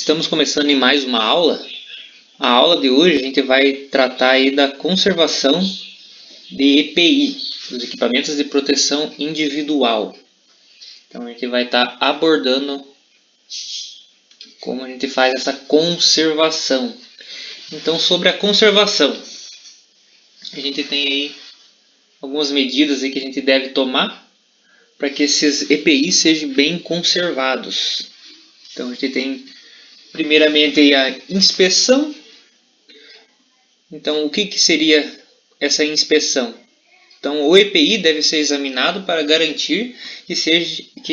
Estamos começando em mais uma aula. A aula de hoje a gente vai tratar aí da conservação de EPI, dos equipamentos de proteção individual. Então a gente vai estar abordando como a gente faz essa conservação. Então sobre a conservação, a gente tem aí algumas medidas aí que a gente deve tomar para que esses EPIs sejam bem conservados. Então a gente tem primeiramente a inspeção. Então, o que seria essa inspeção? Então, o EPI deve ser examinado para garantir que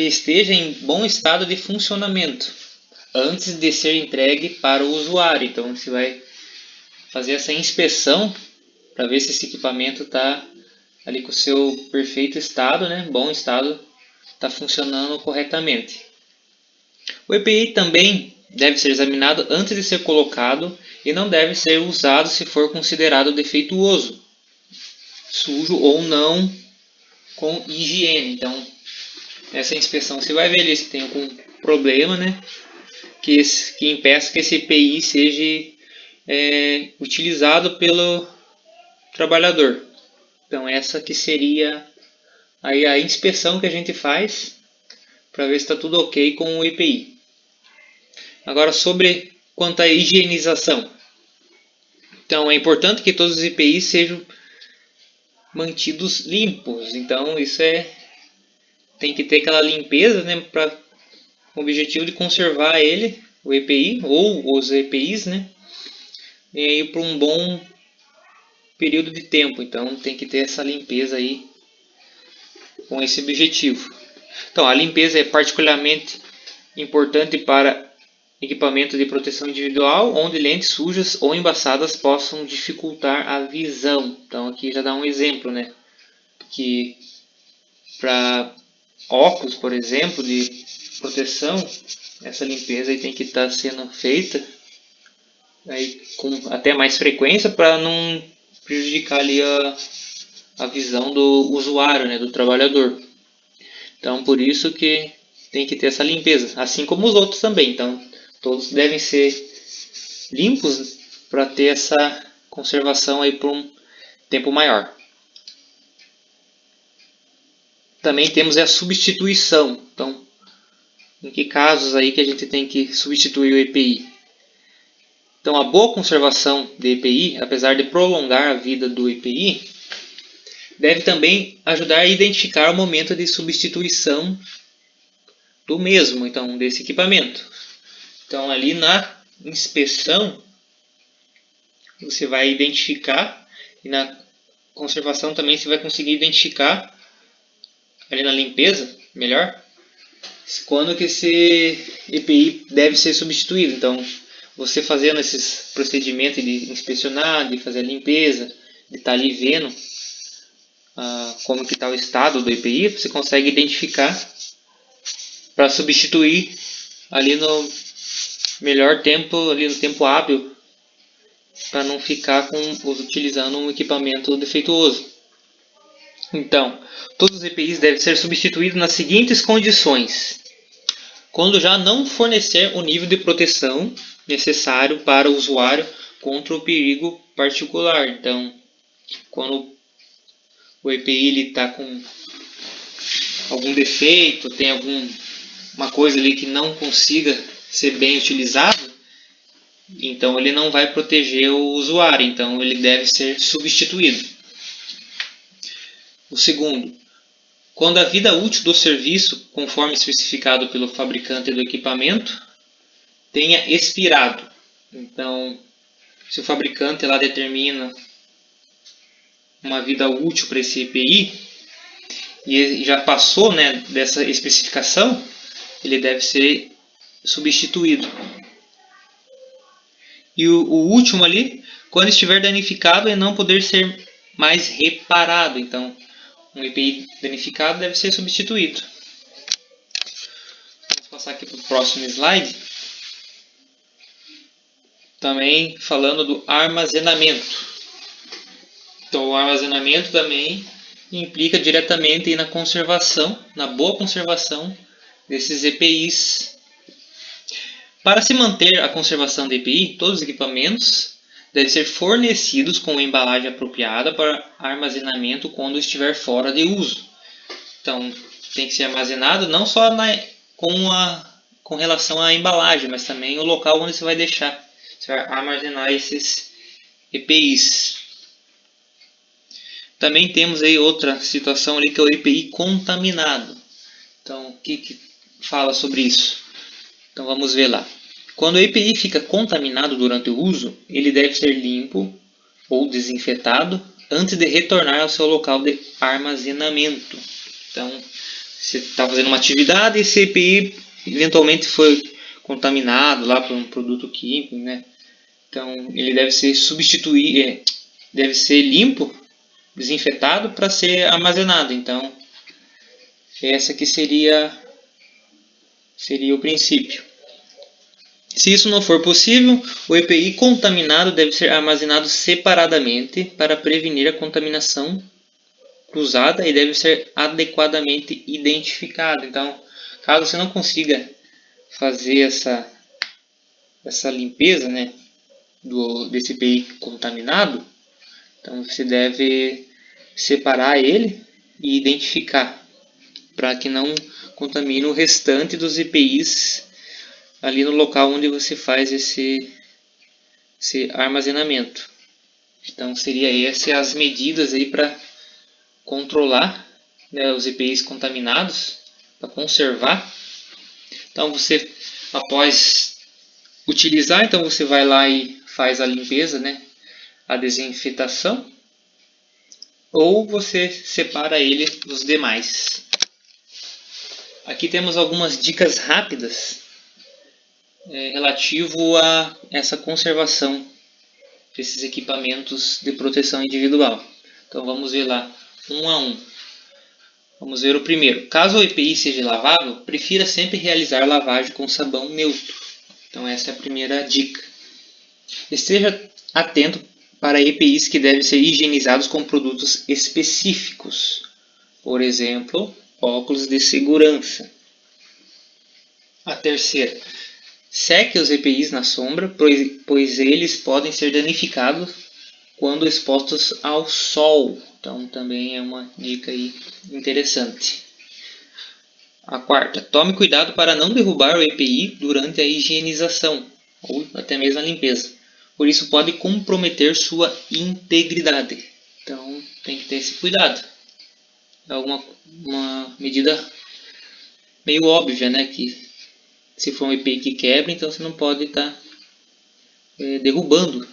esteja em bom estado de funcionamento antes de ser entregue para o usuário. Então, você vai fazer essa inspeção para ver se esse equipamento está ali com o seu perfeito estado, né? Bom estado, está funcionando corretamente. O EPI também deve ser examinado antes de ser colocado e não deve ser usado se for considerado defeituoso, sujo ou não com higiene. Então, nessa inspeção você vai ver ali se tem algum problema, né, que impeça que esse EPI seja utilizado pelo trabalhador. Então, essa que seria aí a inspeção que a gente faz para ver se está tudo ok com o EPI. Agora, quanto à higienização. Então, é importante que todos os EPIs sejam mantidos limpos. Então, tem que ter aquela limpeza, né, para o objetivo de conservar ele, o EPI, ou os EPIs, né, e aí por um bom período de tempo. Então, tem que ter essa limpeza aí com esse objetivo. Então, a limpeza é particularmente importante para equipamento de proteção individual, onde lentes sujas ou embaçadas possam dificultar a visão. Então aqui já dá um exemplo, né? Que para óculos, por exemplo, de proteção, essa limpeza aí tem que estar sendo feita aí com até mais frequência para não prejudicar ali a visão do usuário, né? Do trabalhador. Então por isso que tem que ter essa limpeza, assim como os outros também. Então todos devem ser limpos para ter essa conservação aí por um tempo maior. Também temos a substituição. Então, em que casos aí que a gente tem que substituir o EPI? Então, a boa conservação de EPI, apesar de prolongar a vida do EPI, deve também ajudar a identificar o momento de substituição do mesmo, então, desse equipamento. Então, ali na inspeção, você vai identificar, e na conservação também você vai conseguir identificar, ali na limpeza, melhor, quando que esse EPI deve ser substituído. Então, você fazendo esses procedimentos de inspecionar, de fazer a limpeza, de estar ali vendo como que está o estado do EPI, você consegue identificar para substituir ali no melhor tempo, ali no tempo hábil, para não ficar utilizando um equipamento defeituoso. Então, todos os EPIs devem ser substituídos nas seguintes condições: quando já não fornecer o nível de proteção necessário para o usuário contra o perigo particular. Então, quando o EPI está com algum defeito, tem alguma coisa ali que não consiga ser bem utilizado, então ele não vai proteger o usuário, então ele deve ser substituído. O segundo, quando a vida útil do serviço, conforme especificado pelo fabricante do equipamento, tenha expirado. Então, se o fabricante lá determina uma vida útil para esse EPI e já passou, né, dessa especificação, ele deve ser substituído. E o último ali, quando estiver danificado e não poder ser mais reparado. Então, um EPI danificado deve ser substituído. Vamos passar aqui para o próximo slide. Também falando do armazenamento. Então, o armazenamento também implica diretamente na conservação, na boa conservação desses EPIs. Para se manter a conservação de EPI, todos os equipamentos devem ser fornecidos com a embalagem apropriada para armazenamento quando estiver fora de uso. Então, tem que ser armazenado não só com relação à embalagem, mas também o local onde você vai deixar. Você vai armazenar esses EPIs. Também temos aí outra situação ali que é o EPI contaminado. Então, o que fala sobre isso? Então, vamos ver lá. Quando o EPI fica contaminado durante o uso, ele deve ser limpo ou desinfetado antes de retornar ao seu local de armazenamento. Então, você está fazendo uma atividade e esse EPI eventualmente foi contaminado lá por um produto químico, né? Então, ele deve ser deve ser limpo, desinfetado para ser armazenado. Então, essa aqui seria o princípio. Se isso não for possível, o EPI contaminado deve ser armazenado separadamente para prevenir a contaminação cruzada e deve ser adequadamente identificado. Então, caso você não consiga fazer essa limpeza, né, desse EPI contaminado, então você deve separar ele e identificar para que não contamine o restante dos EPIs ali no local onde você faz esse armazenamento. Então seria essas as medidas aí para controlar, né, os EPIs contaminados, para conservar. Então você, após utilizar, então você vai lá e faz a limpeza, né, a desinfetação, ou você separa ele dos demais. Aqui temos algumas dicas rápidas relativo a essa conservação desses equipamentos de proteção individual. Então vamos ver lá, um a um. Vamos ver o primeiro. Caso o EPI seja lavável, prefira sempre realizar lavagem com sabão neutro. Então essa é a primeira dica. Esteja atento para EPIs que devem ser higienizados com produtos específicos. Por exemplo, óculos de segurança. A terceira. Seque os EPIs na sombra, pois eles podem ser danificados quando expostos ao sol. Então também é uma dica aí interessante. A quarta, tome cuidado para não derrubar o EPI durante a higienização ou até mesmo a limpeza. Por isso pode comprometer sua integridade. Então tem que ter esse cuidado. É uma medida meio óbvia, né? Que se for um EPI que quebra, então você não pode estar derrubando.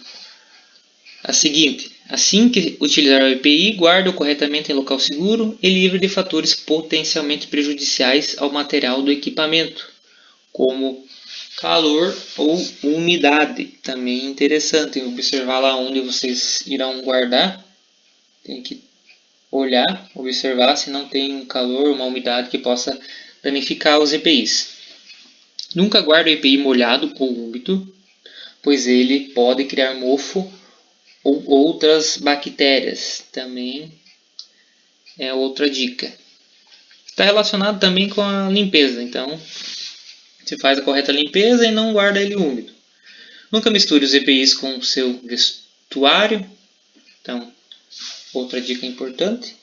A seguinte, assim que utilizar o EPI, guarde-o corretamente em local seguro e livre de fatores potencialmente prejudiciais ao material do equipamento, como calor ou umidade. Também é interessante observar lá onde vocês irão guardar. Tem que olhar, observar se não tem um calor ou uma umidade que possa danificar os EPIs. Nunca guarde o EPI molhado ou úmido, pois ele pode criar mofo ou outras bactérias. Também é outra dica. Está relacionado também com a limpeza, então você faz a correta limpeza e não guarda ele úmido. Nunca misture os EPIs com o seu vestuário. Então, outra dica importante.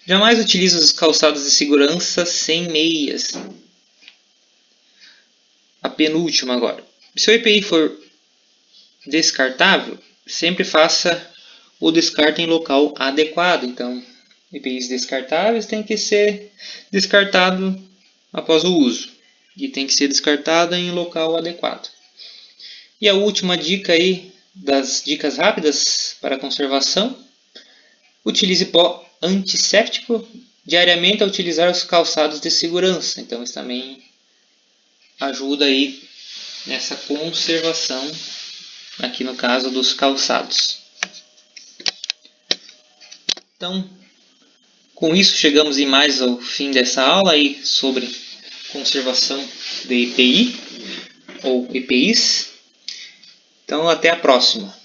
Jamais utilize os calçados de segurança sem meias. A penúltima agora. Se o EPI for descartável, sempre faça o descarte em local adequado. Então, EPIs descartáveis tem que ser descartado após o uso e tem que ser descartado em local adequado. E a última dica aí das dicas rápidas para conservação: utilize pó antisséptico diariamente a utilizar os calçados de segurança. Então isso também ajuda aí nessa conservação, aqui no caso dos calçados. Então, com isso chegamos em mais ao fim dessa aula aí sobre conservação de EPI ou EPIs. Então até a próxima.